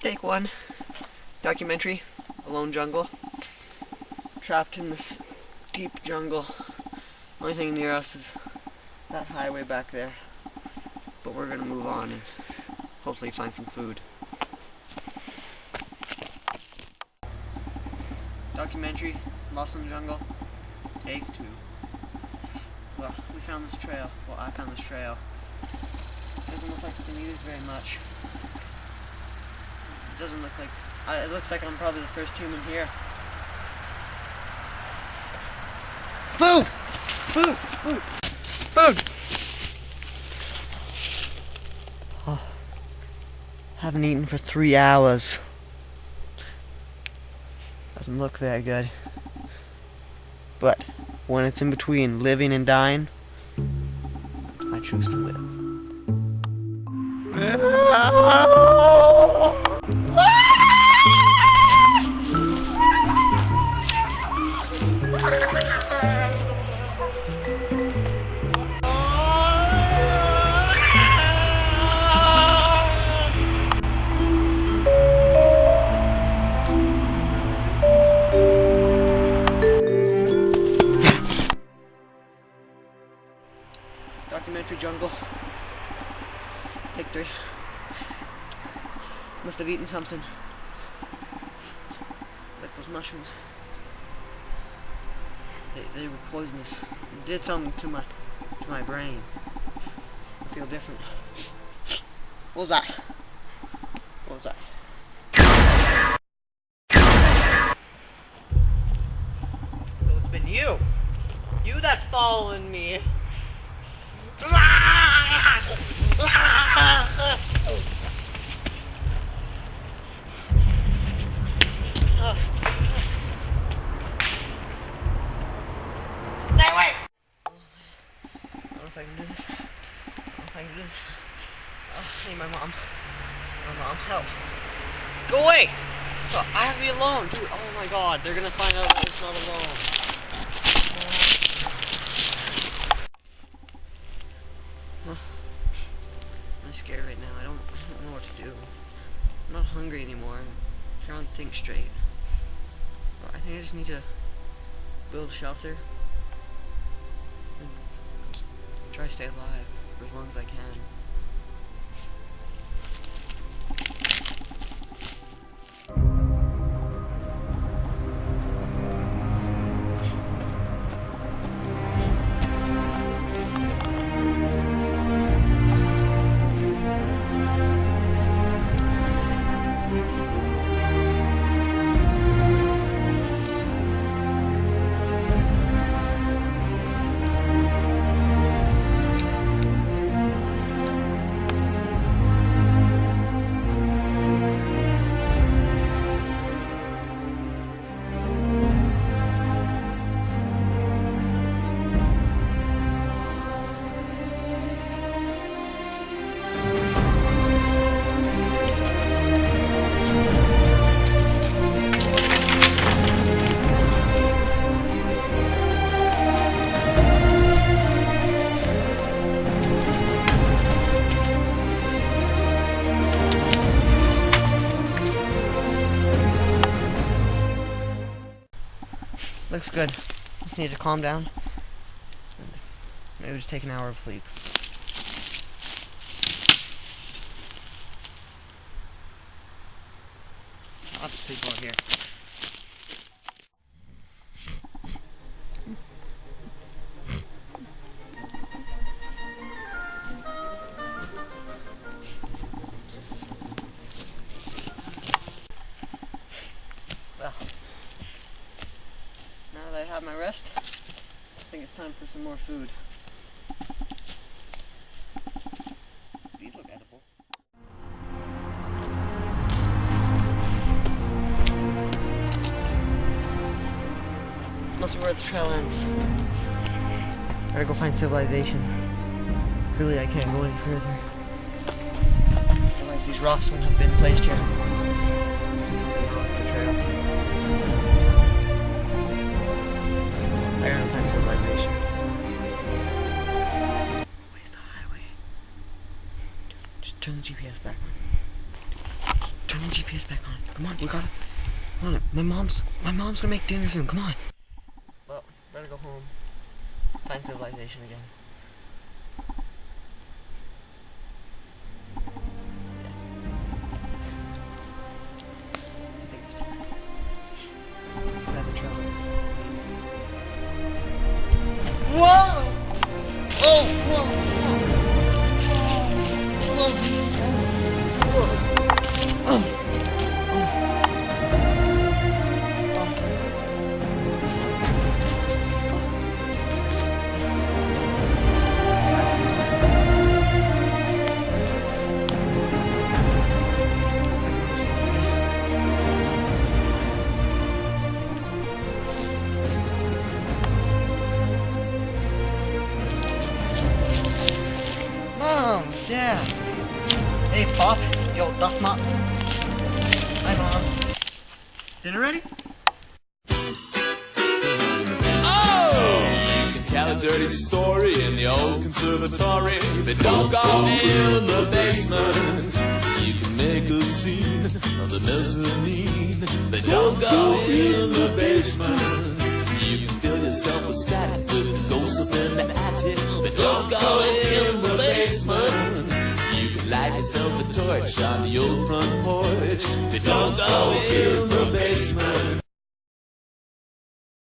Take one. Documentary. Alone jungle. Trapped in this deep jungle. Only thing near us is that highway back there. But we're gonna move on and hopefully find some food. Documentary. Lost in the Jungle. Take 2. Well, we found this trail. Well, I found this trail. Doesn't look like we can use very much. It doesn't look like... it looks like I'm probably the first human here. Food! Food! Food! Food! Oh, haven't eaten for 3 hours. Doesn't look very good. But when it's in between living and dying, I choose to live. Documentary jungle. Take 3. Must have eaten something. Like those mushrooms. They were poisonous. It did something to my brain. I feel different. What was that? What was that? So it's been you! You that's following me! Stay away! I don't know if I can do this. I don't know if I can do this. Oh, I need my mom. My mom, help. Go away! Oh, I have to be alone, dude. Oh my god, they're gonna find out that it's not alone. I'm scared right now. I don't know what to do. I'm not hungry anymore. I'm trying to think straight. But I think I just need to build a shelter and try to stay alive for as long as I can. Looks good. Just need to calm down. Maybe just take an hour of sleep. I'll have to sleep out here. Well, now that I have my rest, I think it's time for some more food. These look edible. Must be where the trail ends. Gotta go find civilization. Really, I can't go any further. Otherwise, these rocks wouldn't have been placed here. I gotta find civilization. Where's the highway? Just turn the GPS back on. turn the GPS back on. Come on, we gotta. Come on, my mom's gonna make dinner soon. Come on. Well, better go home. Find civilization again. I think it's time. Another trouble. Whoa! Oh, whoa! Whoa! Whoa! Oh! Mom, Dad. Hey, Pop. Yo, that's Mom. Hi, Mom. Dinner ready? Tell a dirty story in the old conservatory, but don't go in the basement. You can make a scene of the mezzanine, but don't go in the basement. You can fill yourself with static with the ghosts up in the attic, but don't go in the basement. You can light yourself a torch on the old front porch, but don't go in the basement.